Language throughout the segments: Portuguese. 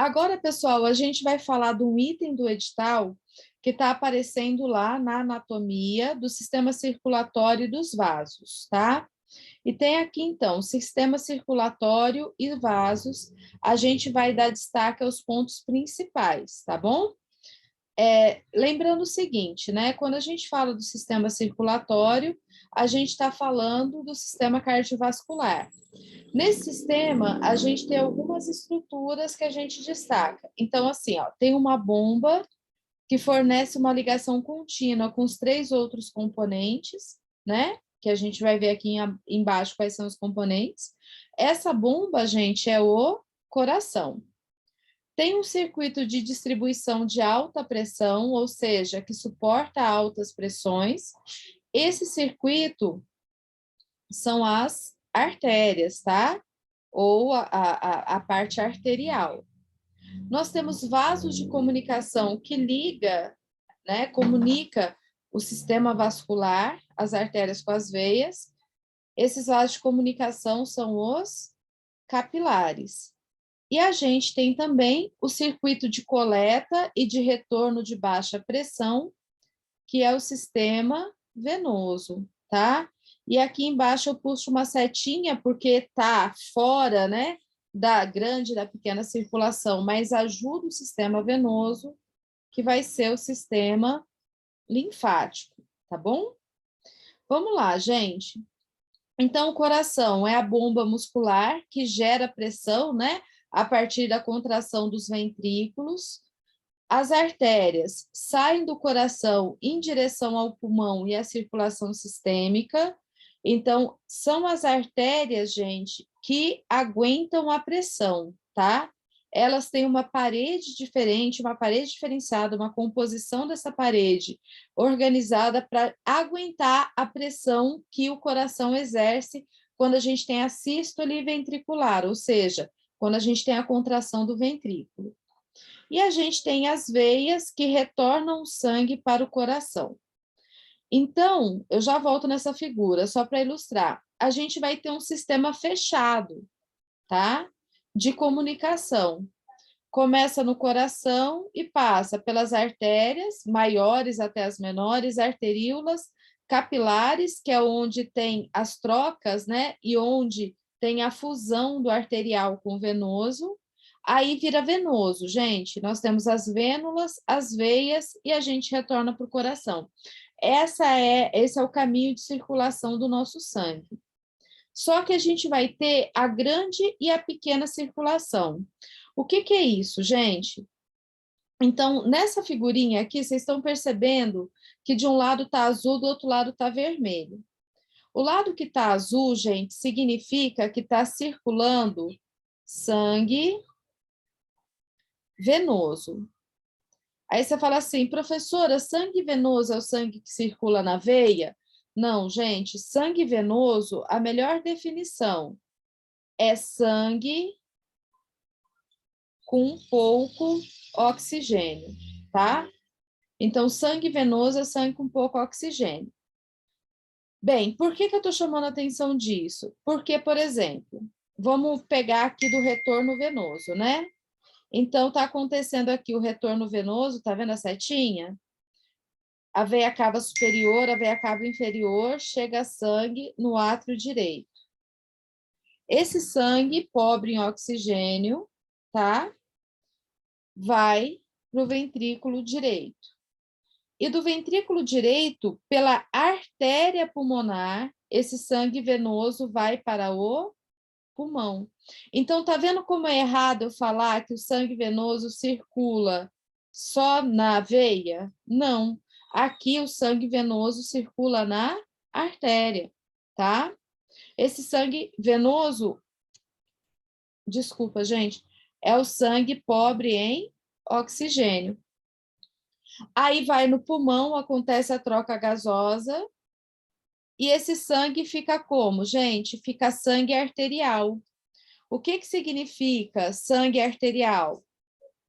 Agora, pessoal, a gente vai falar de um item do edital que está aparecendo lá na anatomia do sistema circulatório dos vasos, tá? E tem aqui, então, sistema circulatório e vasos. A gente vai dar destaque aos pontos principais, tá bom? Lembrando o seguinte, né? Quando a gente fala do sistema circulatório, a gente está falando do sistema cardiovascular. Nesse sistema, a gente tem algumas estruturas que a gente destaca. Então, assim, ó, tem uma bomba que fornece uma ligação contínua com os três outros componentes, né? Que a gente vai ver aqui embaixo quais são os componentes. Essa bomba, gente, é o coração. Tem um circuito de distribuição de alta pressão, ou seja, que suporta altas pressões. Esse circuito são as artérias, tá? Ou a parte arterial. Nós temos vasos de comunicação que liga, né, comunica o sistema vascular, as artérias com as veias. Esses vasos de comunicação são os capilares. E a gente tem também o circuito de coleta e de retorno de baixa pressão, que é o sistema venoso, tá? E aqui embaixo eu puxo uma setinha porque está fora, né, da grande e da pequena circulação, mas ajuda o sistema venoso, que vai ser o sistema linfático, tá bom? Vamos lá, gente. Então, o coração é a bomba muscular que gera pressão, né, a partir da contração dos ventrículos. As artérias saem do coração em direção ao pulmão e à circulação sistêmica. Então, são as artérias, gente, que aguentam a pressão, tá? Elas têm uma parede diferente, uma parede diferenciada, uma composição dessa parede organizada para aguentar a pressão que o coração exerce quando a gente tem a sístole ventricular, ou seja, quando a gente tem a contração do ventrículo. E a gente tem as veias que retornam o sangue para o coração. Então, eu já volto nessa figura, só para ilustrar. A gente vai ter um sistema fechado, tá? De comunicação. Começa no coração e passa pelas artérias, maiores até as menores, arteríolas, capilares, que é onde tem as trocas, né? E onde tem a fusão do arterial com o venoso. Aí vira venoso, gente. Nós temos as vênulas, as veias e a gente retorna para o coração. Esse é o caminho de circulação do nosso sangue. Só que a gente vai ter a grande e a pequena circulação. O que que é isso, gente? Então, nessa figurinha aqui, vocês estão percebendo que de um lado está azul, do outro lado está vermelho. O lado que está azul, gente, significa que está circulando sangue venoso. Aí você fala assim, professora, sangue venoso é o sangue que circula na veia? Não, gente, sangue venoso, a melhor definição é sangue com pouco oxigênio, tá? Então, sangue venoso é sangue com pouco oxigênio. Bem, por que que eu estou chamando a atenção disso? Porque, por exemplo, vamos pegar aqui do retorno venoso, né? Então, está acontecendo aqui o retorno venoso, tá vendo a setinha? A veia cava superior, a veia cava inferior, chega sangue no átrio direito. Esse sangue, pobre em oxigênio, tá? Vai para o ventrículo direito. E do ventrículo direito, pela artéria pulmonar, esse sangue venoso vai para o pulmão. Então, tá vendo como é errado eu falar que o sangue venoso circula só na veia? Não. Aqui o sangue venoso circula na artéria, tá? Esse sangue venoso, desculpa, gente, é o sangue pobre em oxigênio. Aí vai no pulmão, acontece a troca gasosa, e esse sangue fica como, gente? Fica sangue arterial. O que que significa sangue arterial?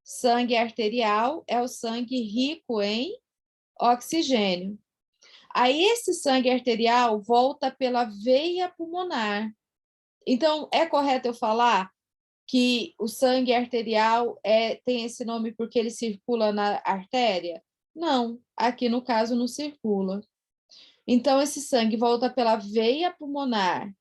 Sangue arterial é o sangue rico em oxigênio. Aí esse sangue arterial volta pela veia pulmonar. Então, é correto eu falar que o sangue arterial tem esse nome porque ele circula na artéria? Não, aqui no caso não circula. Então, esse sangue volta pela veia pulmonar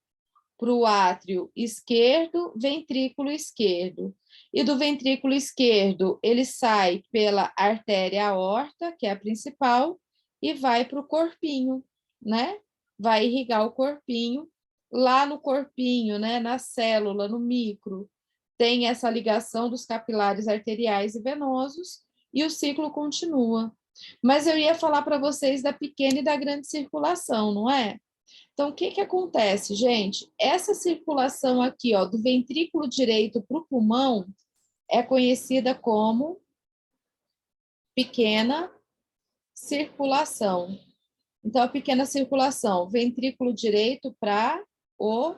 para o átrio esquerdo, ventrículo esquerdo. E do ventrículo esquerdo, ele sai pela artéria aorta, que é a principal, e vai para o corpinho, né? Vai irrigar o corpinho. Lá no corpinho, né, na célula, no micro, tem essa ligação dos capilares arteriais e venosos, e o ciclo continua. Mas eu ia falar para vocês da pequena e da grande circulação, não é? Então, o que que acontece, gente? Essa circulação aqui, ó, do ventrículo direito para o pulmão é conhecida como pequena circulação. Então, a pequena circulação, ventrículo direito para o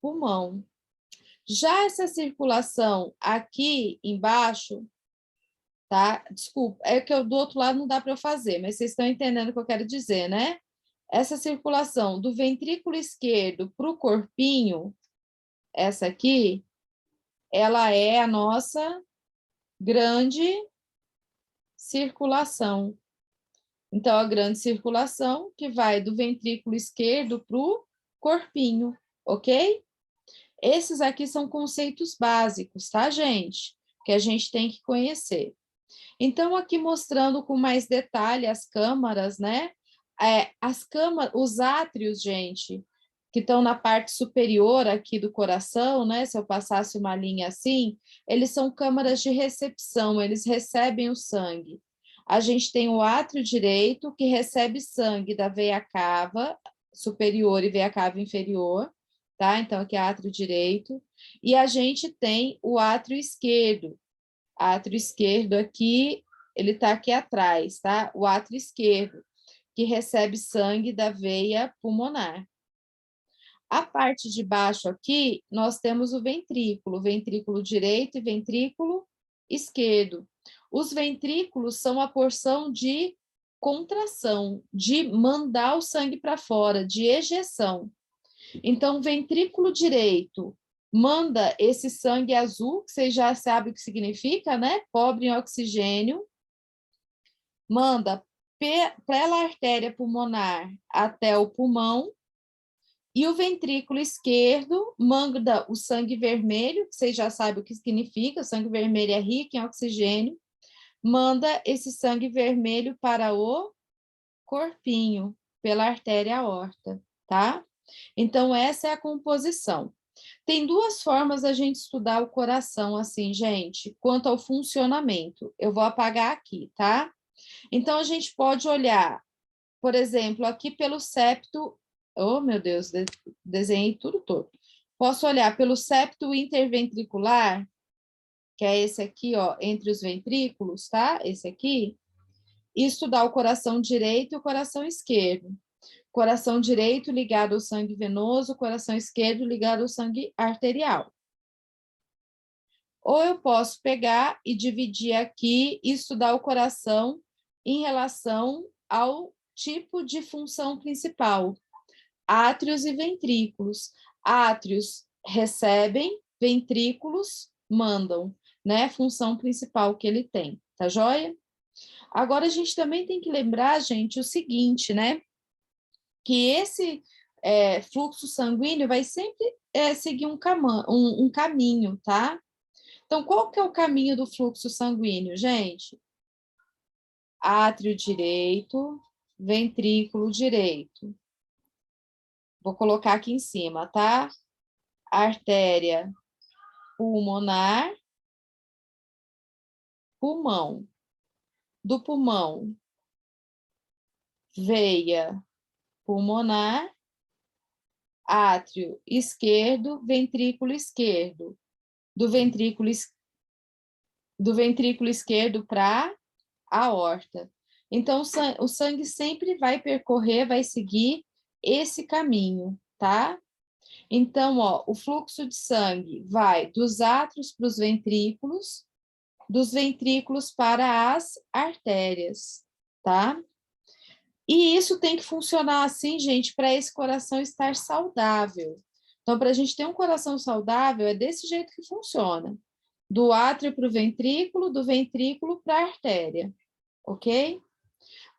pulmão. Já essa circulação aqui embaixo, tá? Desculpa, é que do outro lado não dá para eu fazer, mas vocês estão entendendo o que eu quero dizer, né? Essa circulação do ventrículo esquerdo para o corpinho, essa aqui, ela é a nossa grande circulação. Então, a grande circulação que vai do ventrículo esquerdo para o corpinho, ok? Esses aqui são conceitos básicos, tá, gente? Que a gente tem que conhecer. Então, aqui mostrando com mais detalhe as câmaras, né? As câmaras, os átrios, gente, que estão na parte superior aqui do coração, né? Se eu passasse uma linha assim, eles são câmaras de recepção, eles recebem o sangue. A gente tem o átrio direito, que recebe sangue da veia cava superior e veia cava inferior, tá? Então, aqui é átrio direito. E a gente tem o átrio esquerdo. Átrio esquerdo aqui, ele está aqui atrás, tá? O átrio esquerdo, que recebe sangue da veia pulmonar. A parte de baixo aqui, nós temos o ventrículo direito e ventrículo esquerdo. Os ventrículos são a porção de contração, de mandar o sangue para fora, de ejeção. Então, ventrículo direito manda esse sangue azul, que vocês já sabem o que significa, né? Pobre em oxigênio, manda pela artéria pulmonar até o pulmão, e o ventrículo esquerdo manda o sangue vermelho, que vocês já sabem o que significa, o sangue vermelho é rico em oxigênio, manda esse sangue vermelho para o corpinho, pela artéria aorta, tá? Então, essa é a composição. Tem duas formas da gente estudar o coração, assim, gente, quanto ao funcionamento. Eu vou apagar aqui, tá? Então, a gente pode olhar, por exemplo, aqui pelo septo. Oh, meu Deus, desenhei tudo torto. Posso olhar pelo septo interventricular, que é esse aqui, ó, entre os ventrículos, tá? Esse aqui, e estudar o coração direito e o coração esquerdo. Coração direito ligado ao sangue venoso, coração esquerdo ligado ao sangue arterial. Ou eu posso pegar e dividir aqui e estudar o coração em relação ao tipo de função principal, átrios e ventrículos. Átrios recebem, ventrículos mandam, né? Função principal que ele tem, tá joia? Agora a gente também tem que lembrar, gente, o seguinte, né? Que esse fluxo sanguíneo vai sempre seguir um caminho, tá? Então, qual que é o caminho do fluxo sanguíneo, gente? Átrio direito, ventrículo direito. Vou colocar aqui em cima, tá? Artéria pulmonar, pulmão. Do pulmão, veia pulmonar, átrio esquerdo, ventrículo esquerdo. Do ventrículo esquerdo para a aorta. Então, o sangue sempre vai percorrer, vai seguir esse caminho, tá? Então, ó, o fluxo de sangue vai dos átrios para os ventrículos, dos ventrículos para as artérias, tá? E isso tem que funcionar assim, gente, para esse coração estar saudável. Então, para a gente ter um coração saudável, é desse jeito que funciona. Do átrio para o ventrículo, do ventrículo para a artéria, ok?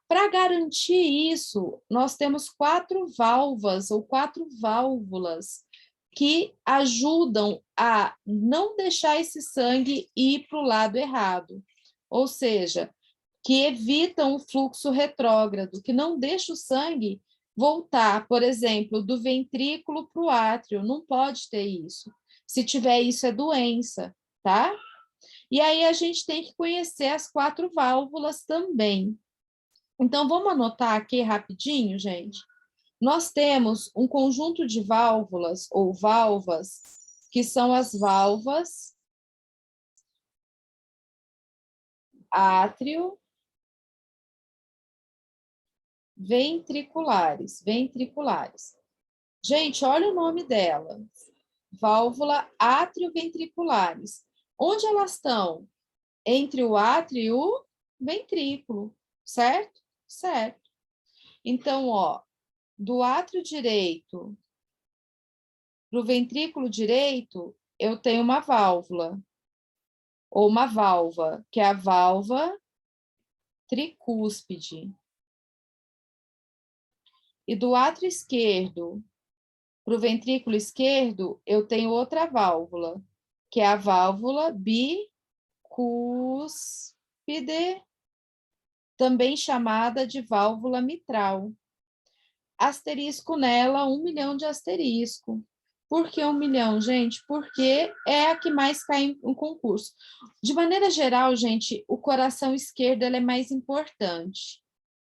Para garantir isso, nós temos 4 válvulas ou 4 válvulas que ajudam a não deixar esse sangue ir para o lado errado. Ou seja, que evitam o fluxo retrógrado, que não deixa o sangue voltar, por exemplo, do ventrículo para o átrio. Não pode ter isso. Se tiver isso, é doença, tá? E aí a gente tem que conhecer as 4 válvulas também. Então, vamos anotar aqui rapidinho, gente. Nós temos um conjunto de válvulas ou valvas, que são as valvas átrio ventriculares. Gente, olha o nome dela. Válvula átrio-ventriculares. Onde elas estão? Entre o átrio e o ventrículo, certo? Certo. Então, ó, do átrio direito para o ventrículo direito, eu tenho uma válvula, ou uma válvula, que é a válvula tricúspide. E do átrio esquerdo para o ventrículo esquerdo, eu tenho outra válvula, que é a válvula bicúspide, também chamada de válvula mitral. Asterisco nela, 1 milhão de asterisco. Por que 1 milhão, gente? Porque é a que mais cai em concurso. De maneira geral, gente, o coração esquerdo ele é mais importante,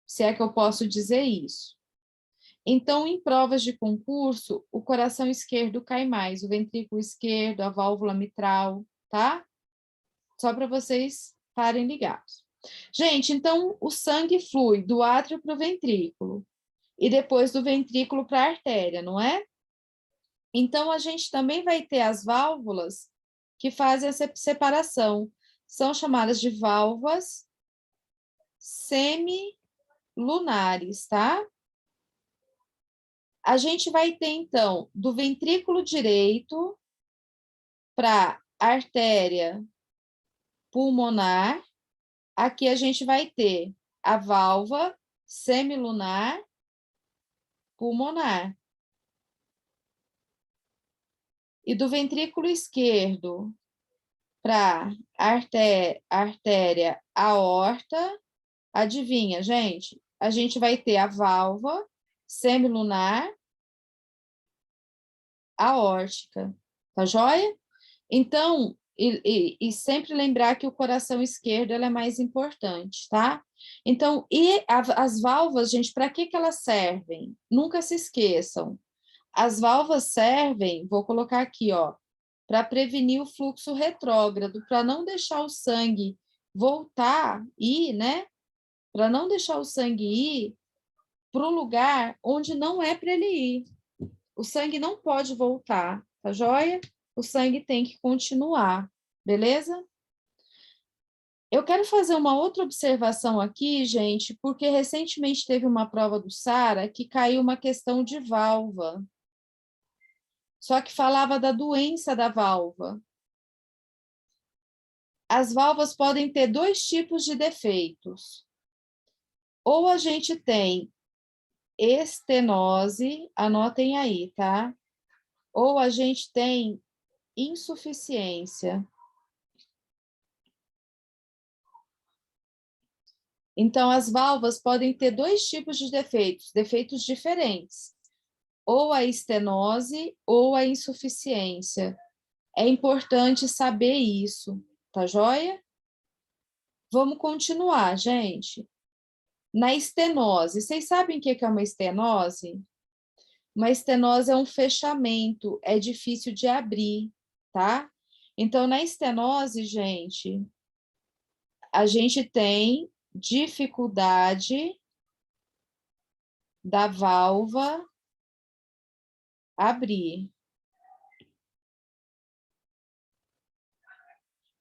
se é que eu posso dizer isso. Então, em provas de concurso, o coração esquerdo cai mais, o ventrículo esquerdo, a válvula mitral, tá? Só para vocês estarem ligados. Gente, então o sangue flui do átrio para o ventrículo e depois do ventrículo para a artéria, não é? Então, a gente também vai ter as válvulas que fazem essa separação. São chamadas de válvulas semilunares, tá? A gente vai ter, então, do ventrículo direito para a artéria pulmonar. Aqui a gente vai ter a válvula semilunar pulmonar. E do ventrículo esquerdo para a artéria aorta, adivinha, gente? A gente vai ter a válvula semilunar aórtica, tá joia? Então, e sempre lembrar que o coração esquerdo ela é mais importante, tá? Então, as válvulas, gente, para que elas servem? Nunca se esqueçam. As válvulas servem, vou colocar aqui, ó, para prevenir o fluxo retrógrado, para não deixar o sangue voltar, ir, né? Para não deixar o sangue ir para o lugar onde não é para ele ir. O sangue não pode voltar, tá joia? O sangue tem que continuar, beleza? Eu quero fazer uma outra observação aqui, gente, porque recentemente teve uma prova do SARA que caiu uma questão de válvula. Só que falava da doença da válvula. As válvulas podem ter 2 tipos de defeitos. Ou a gente tem estenose, anotem aí, tá? Ou a gente tem insuficiência. Então, as válvulas podem ter 2 tipos de defeitos diferentes. Ou a estenose ou a insuficiência. É importante saber isso, tá joia? Vamos continuar, gente. Na estenose, vocês sabem o que é uma estenose? Uma estenose é um fechamento, é difícil de abrir, tá? Então, na estenose, gente, a gente tem dificuldade da válvula abrir.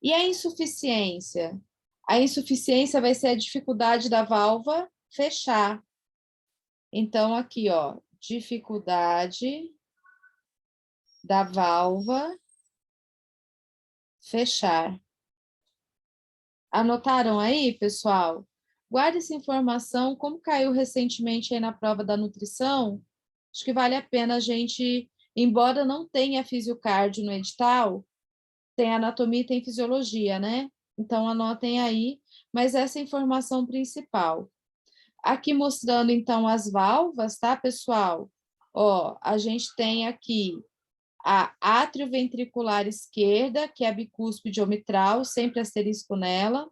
E a insuficiência? A insuficiência vai ser a dificuldade da válvula fechar. Então, aqui, ó, dificuldade da válvula fechar. Anotaram aí, pessoal? Guarde essa informação, como caiu recentemente aí na prova da nutrição, acho que vale a pena a gente, embora não tenha fisiocardio no edital, tem anatomia e tem fisiologia, né? Então, anotem aí, mas essa é a informação principal. Aqui mostrando, então, as válvulas, tá, pessoal? Ó, a gente tem aqui a atrioventricular esquerda, que é a bicúspide ou mitral, sempre asterisco nela.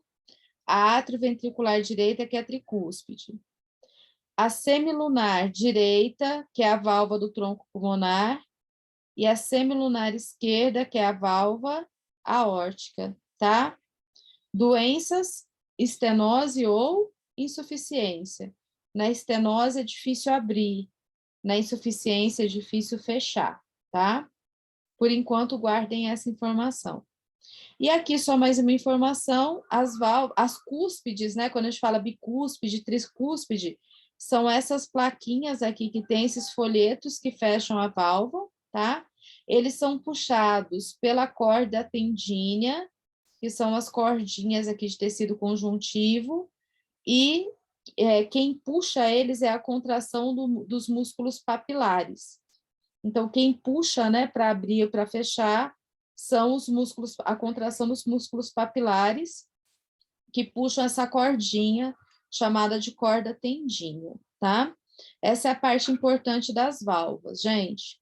A atrioventricular direita, que é a tricúspide. A semilunar direita, que é a válvula do tronco pulmonar. E a semilunar esquerda, que é a válvula aórtica, tá? Doenças, estenose ou insuficiência. Na estenose é difícil abrir, na insuficiência é difícil fechar, tá? Por enquanto, guardem essa informação. E aqui só mais uma informação, as cúspides, né? Quando a gente fala bicúspide, tricúspide, são essas plaquinhas aqui que tem esses folhetos que fecham a válvula, tá? Eles são puxados pela corda tendínea, que são as cordinhas aqui de tecido conjuntivo, e quem puxa eles é a contração dos músculos papilares. Então, quem puxa, né, para abrir ou para fechar, são os músculos, a contração dos músculos papilares, que puxam essa cordinha, chamada de corda tendínea, tá? Essa é a parte importante das válvulas, gente.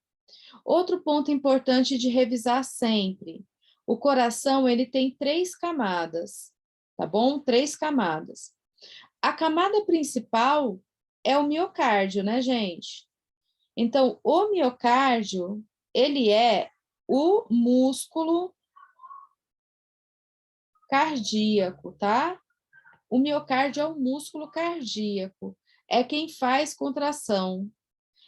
Outro ponto importante de revisar sempre, o coração, ele tem 3 camadas, tá bom? 3 camadas. A camada principal é o miocárdio, né, gente? Então, o miocárdio, ele é o músculo cardíaco, tá? O miocárdio é o músculo cardíaco, é quem faz contração.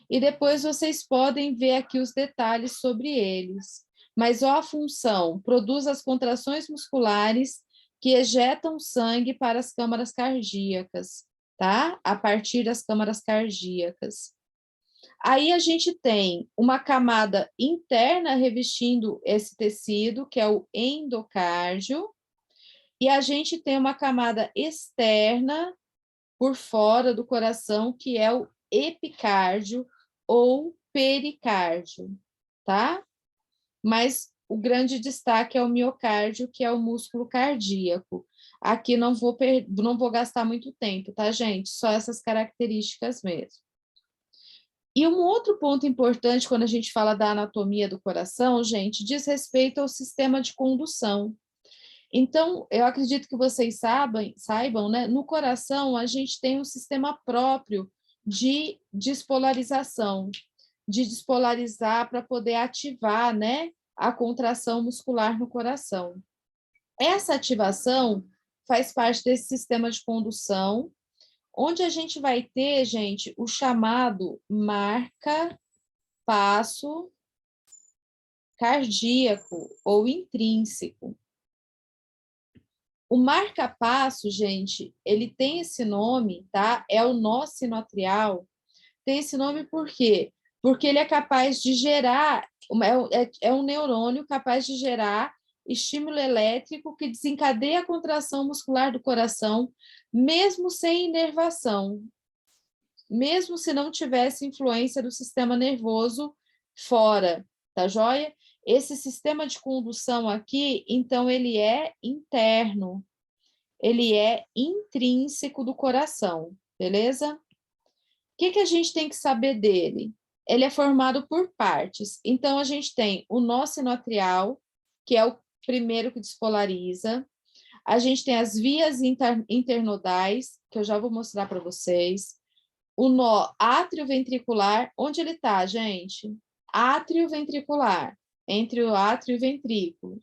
E depois vocês podem ver aqui os detalhes sobre eles. Mas ó, a função, produz as contrações musculares que ejetam sangue para as câmaras cardíacas, tá? A partir das câmaras cardíacas. Aí a gente tem uma camada interna revestindo esse tecido, que é o endocárdio, e a gente tem uma camada externa por fora do coração, que é o epicárdio ou pericárdio, tá? Mas o grande destaque é o miocárdio, que é o músculo cardíaco. Aqui não vou gastar muito tempo, tá, gente? Só essas características mesmo. E um outro ponto importante quando a gente fala da anatomia do coração, gente, diz respeito ao sistema de condução. Então, eu acredito que vocês saibam, né? No coração, a gente tem um sistema próprio de despolarização, de despolarizar para poder ativar, né, a contração muscular no coração. Essa ativação faz parte desse sistema de condução, onde a gente vai ter, gente, o chamado marca-passo cardíaco ou intrínseco. O marca-passo, gente, ele tem esse nome, tá? É o nó sinoatrial. Tem esse nome por quê? Porque ele é capaz de gerar, é um neurônio capaz de gerar estímulo elétrico que desencadeia a contração muscular do coração, mesmo sem inervação, mesmo se não tivesse influência do sistema nervoso fora, tá joia? Esse sistema de condução aqui, então, ele é interno, ele é intrínseco do coração, beleza? O que a gente tem que saber dele? Ele é formado por partes. Então, a gente tem o nó sinoatrial, que é o primeiro que despolariza. A gente tem as vias internodais, que eu já vou mostrar para vocês. O nó atrioventricular, onde ele está, gente? Atrioventricular, entre o átrio e o ventrículo.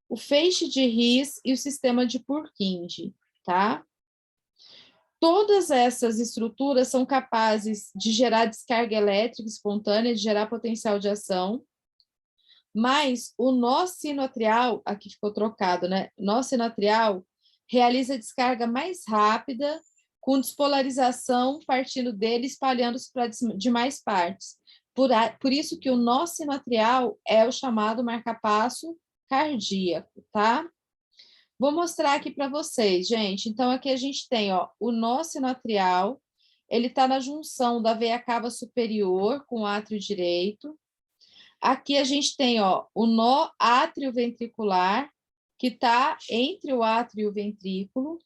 O feixe de His e o sistema de Purkinje, tá? Todas essas estruturas são capazes de gerar descarga elétrica espontânea, de gerar potencial de ação, mas o nó sinoatrial, aqui ficou trocado, né? Nó sinoatrial realiza descarga mais rápida, com despolarização partindo dele, espalhando-se para demais partes. Por isso que o nó sinoatrial é o chamado marcapasso cardíaco, tá? Vou mostrar aqui para vocês, gente. Então, aqui a gente tem, ó, o nó sinoatrial, ele está na junção da veia cava superior com o átrio direito. Aqui a gente tem, ó, o nó átrio-ventricular, que está entre o átrio e o ventrículo.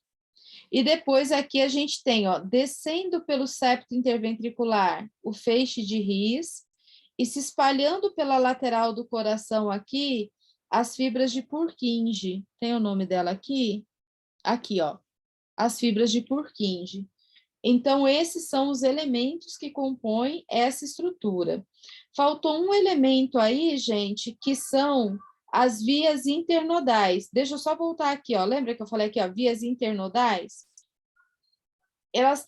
E depois aqui a gente tem, ó, descendo pelo septo interventricular, o feixe de His, e se espalhando pela lateral do coração aqui, as fibras de Purkinje. Tem o nome dela aqui? Aqui, ó, as fibras de Purkinje. Então, esses são os elementos que compõem essa estrutura. Faltou um elemento aí, gente, que são as vias internodais. Deixa eu só voltar aqui, ó. Lembra que eu falei aqui, ó, vias internodais? Elas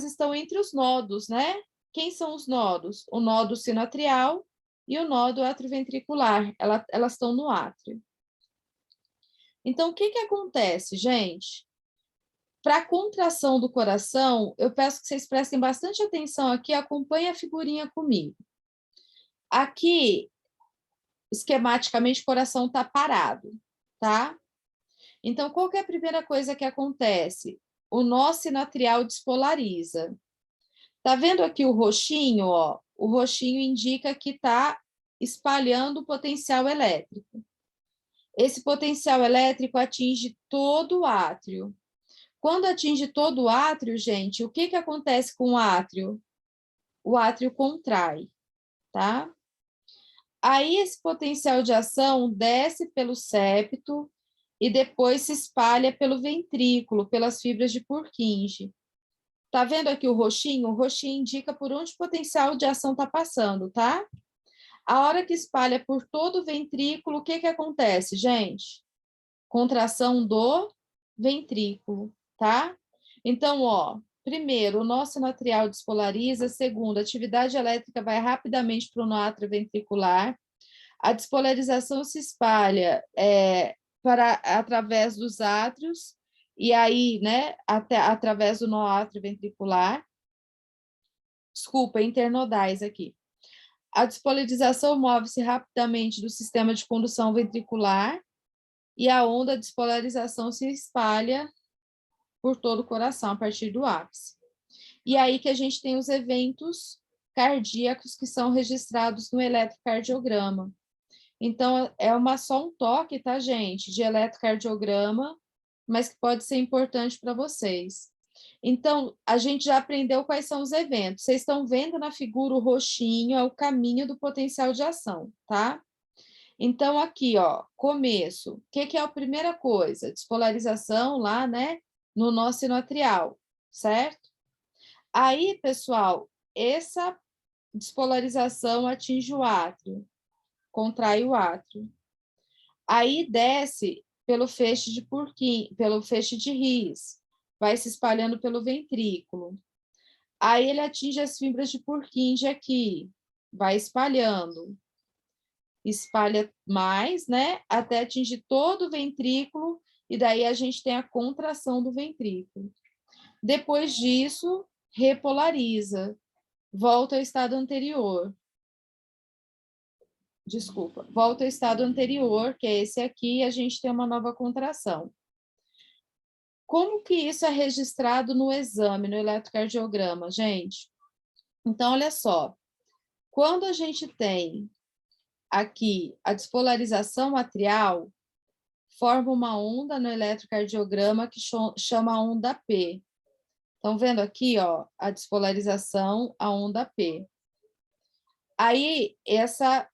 estão entre os nodos, né? Quem são os nodos? O nodo sinoatrial e o nodo atrioventricular. Elas estão no átrio. Então, o que acontece, gente? Para a contração do coração, eu peço que vocês prestem bastante atenção aqui, acompanhem a figurinha comigo. Aqui, esquematicamente, o coração está parado, tá? Então, qual que é a primeira coisa que acontece? O nó sinoatrial despolariza. Tá vendo aqui o roxinho, ó? O roxinho indica que está espalhando o potencial elétrico. Esse potencial elétrico atinge todo o átrio. Quando atinge todo o átrio, gente, o que acontece com o átrio? O átrio contrai, tá? Aí esse potencial de ação desce pelo septo e depois se espalha pelo ventrículo, pelas fibras de Purkinje. Tá vendo aqui o roxinho? O roxinho indica por onde o potencial de ação está passando, tá? A hora que espalha por todo o ventrículo, o que acontece, gente? Contração do ventrículo, tá? Então, ó, primeiro, o nó sinoatrial despolariza. Segundo, a atividade elétrica vai rapidamente para o nó atrioventricular. A despolarização se espalha através dos átrios, e aí, né, através do nó atrioventricular. Desculpa, internodais aqui. A despolarização move-se rapidamente do sistema de condução ventricular e a onda de despolarização se espalha por todo o coração a partir do ápice. E aí que a gente tem os eventos cardíacos que são registrados no eletrocardiograma. Então, só um toque, tá, gente, de eletrocardiograma, mas que pode ser importante para vocês. Então, a gente já aprendeu quais são os eventos. Vocês estão vendo na figura o roxinho, é o caminho do potencial de ação, tá? Então, aqui, ó, começo. O que é a primeira coisa? Despolarização lá, né, no nó sinoatrial, certo? Aí, pessoal, essa despolarização atinge o átrio, contrai o átrio. Aí desce pelo feixe de Purkinje, pelo feixe de His, vai se espalhando pelo ventrículo. Aí ele atinge as fibras de Purkinje aqui, vai espalhando. Espalha mais, né, até atingir todo o ventrículo, e daí a gente tem a contração do ventrículo. Depois disso, repolariza, volta ao estado anterior. Desculpa, volta ao estado anterior, que é esse aqui, e a gente tem uma nova contração. Como que isso é registrado no exame, no eletrocardiograma, gente? Então, olha só, quando a gente tem aqui a despolarização atrial, forma uma onda no eletrocardiograma que chama a onda P. Estão vendo aqui, ó, a despolarização, a onda P. Aí,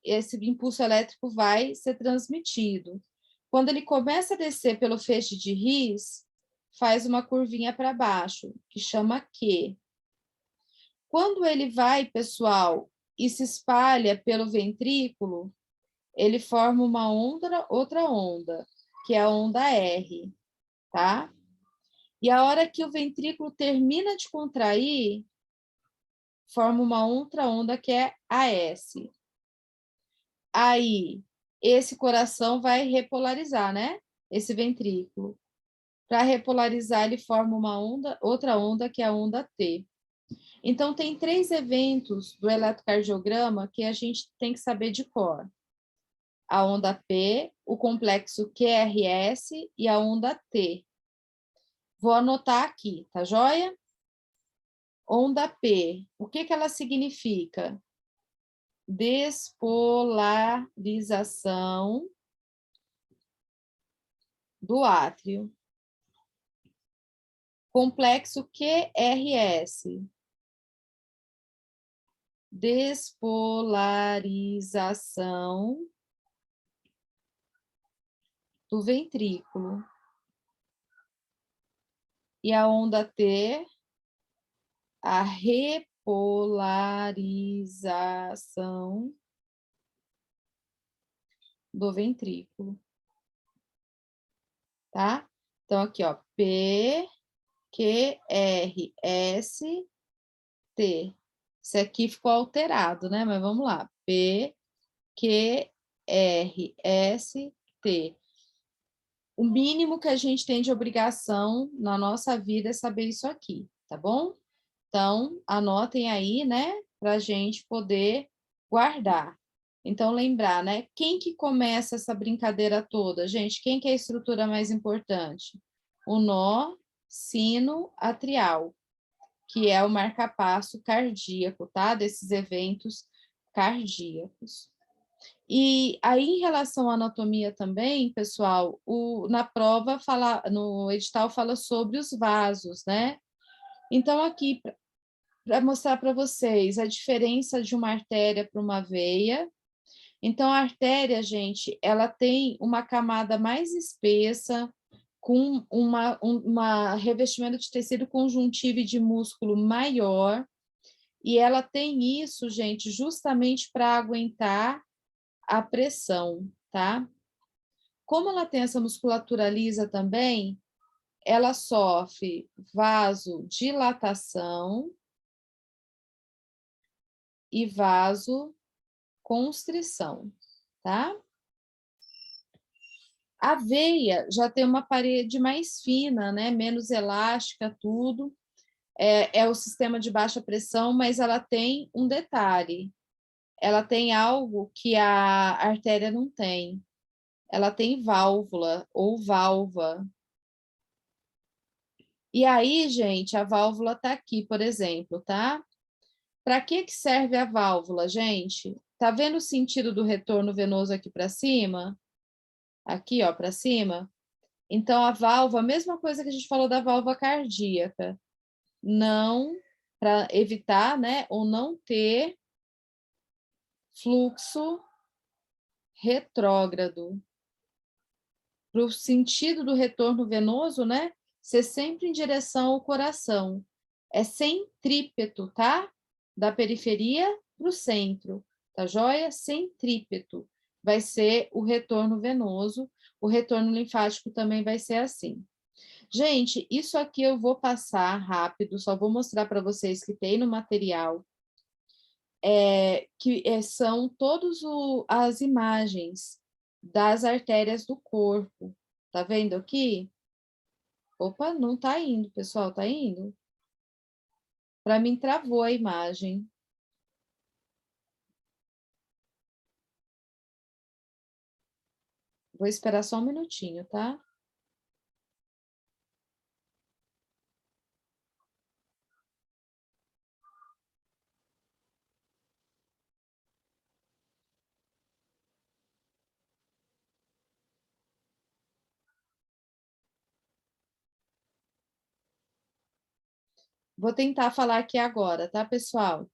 esse impulso elétrico vai ser transmitido. Quando ele começa a descer pelo feixe de His, faz uma curvinha para baixo, que chama Q. Quando ele vai, pessoal, e se espalha pelo ventrículo, ele forma uma outra onda, que é a onda R, tá? E a hora que o ventrículo termina de contrair, forma uma outra onda que é AS. Aí, esse coração vai repolarizar, né? Esse ventrículo. Para repolarizar, ele forma uma outra onda que é a onda T. Então, tem 3 eventos do eletrocardiograma que a gente tem que saber de cor. A onda P, o complexo QRS e a onda T. Vou anotar aqui, tá joia? Onda P, o que ela significa? Despolarização do átrio. Complexo QRS. Despolarização do ventrículo. E a onda T, a repolarização do ventrículo. Tá? Então, aqui, ó, P, Q, R, S, T. Isso aqui ficou alterado, né? Mas vamos lá. P, Q, R, S, T. O mínimo que a gente tem de obrigação na nossa vida é saber isso aqui, tá bom? Então, anotem aí, né? Para a gente poder guardar. Então, lembrar, né? Quem que começa essa brincadeira toda? Gente, quem que é a estrutura mais importante? O nó sino atrial, que é o marcapasso cardíaco, tá? Desses eventos cardíacos. E aí, em relação à anatomia também, pessoal, na prova, no edital fala sobre os vasos, né? Então, aqui, para mostrar para vocês a diferença de uma artéria para uma veia. Então, a artéria, gente, ela tem uma camada mais espessa, com uma revestimento de tecido conjuntivo e de músculo maior, e ela tem isso, gente, justamente para aguentar a pressão, tá? Como ela tem essa musculatura lisa também, ela sofre vasodilatação e vasoconstrição, tá? A veia já tem uma parede mais fina, né? Menos elástica, tudo. É o sistema de baixa pressão, mas ela tem um detalhe. Ela tem algo que a artéria não tem. Ela tem válvula ou valva. E aí, gente, a válvula está aqui, por exemplo, tá? Para que serve a válvula, gente? Tá vendo o sentido do retorno venoso aqui para cima? Aqui, ó, para cima? Então, a válvula, a mesma coisa que a gente falou da válvula cardíaca, não, para evitar, né, ou não ter fluxo retrógrado. Para o sentido do retorno venoso, né, ser sempre em direção ao coração. É centrípeto, tá? Da periferia para o centro, tá joia? Centrípeto vai ser o retorno venoso, o retorno linfático também vai ser assim. Gente, isso aqui eu vou passar rápido, só vou mostrar para vocês que tem no material, são todas as imagens das artérias do corpo. Tá vendo aqui? Opa, não tá indo, pessoal, tá indo? Para mim travou a imagem. Vou esperar só um minutinho, tá? Vou tentar falar aqui agora, tá, pessoal?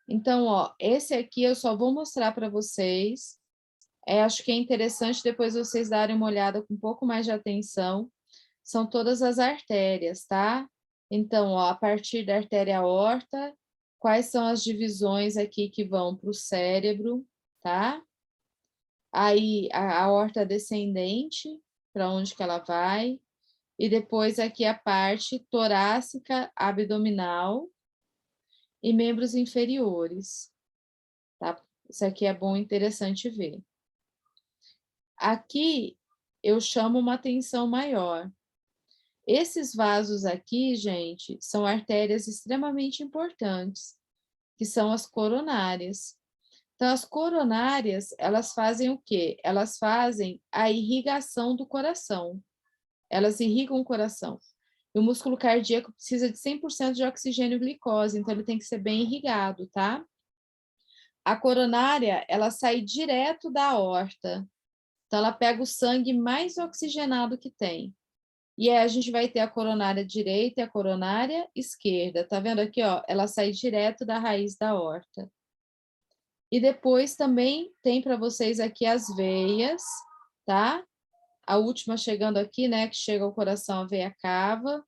Então, ó, esse aqui eu só vou mostrar para vocês. Acho que é interessante depois vocês darem uma olhada com um pouco mais de atenção. São todas as artérias, tá? Então, ó, a partir da artéria aorta, quais são as divisões aqui que vão para o cérebro, tá? Aí, a aorta descendente, para onde que ela vai? E depois aqui a parte torácica, abdominal e membros inferiores, tá? Isso aqui é bom e interessante ver. Aqui eu chamo uma atenção maior. Esses vasos aqui, gente, são artérias extremamente importantes, que são as coronárias. Então, as coronárias, elas fazem o quê? Elas fazem a irrigação do coração. Elas irrigam o coração. E o músculo cardíaco precisa de 100% de oxigênio e glicose, então ele tem que ser bem irrigado, tá? A coronária, ela sai direto da aorta. Então, ela pega o sangue mais oxigenado que tem. E aí a gente vai ter a coronária direita e a coronária esquerda. Tá vendo aqui, ó? Ela sai direto da raiz da aorta. E depois também tem para vocês aqui as veias, tá? A última chegando aqui, né? Que chega ao coração, a veia cava.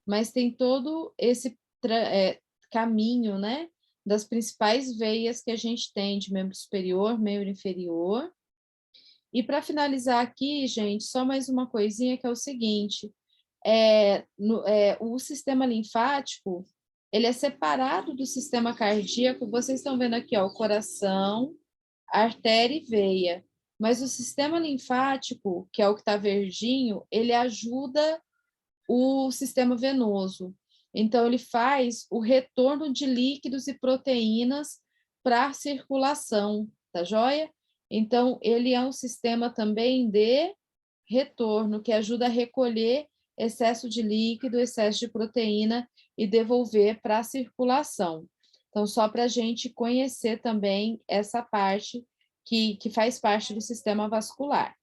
Mas tem todo esse caminho, né? Das principais veias que a gente tem de membro superior, membro inferior. E para finalizar aqui, gente, só mais uma coisinha que é o seguinte: o sistema linfático ele é separado do sistema cardíaco. Vocês estão vendo aqui, ó, o coração, artéria e veia. Mas o sistema linfático, que é o que está verdinho, ele ajuda o sistema venoso. Então, ele faz o retorno de líquidos e proteínas para a circulação, tá joia? Então, ele é um sistema também de retorno, que ajuda a recolher excesso de líquido, excesso de proteína e devolver para a circulação. Então, só para a gente conhecer também essa parte que faz parte do sistema vascular.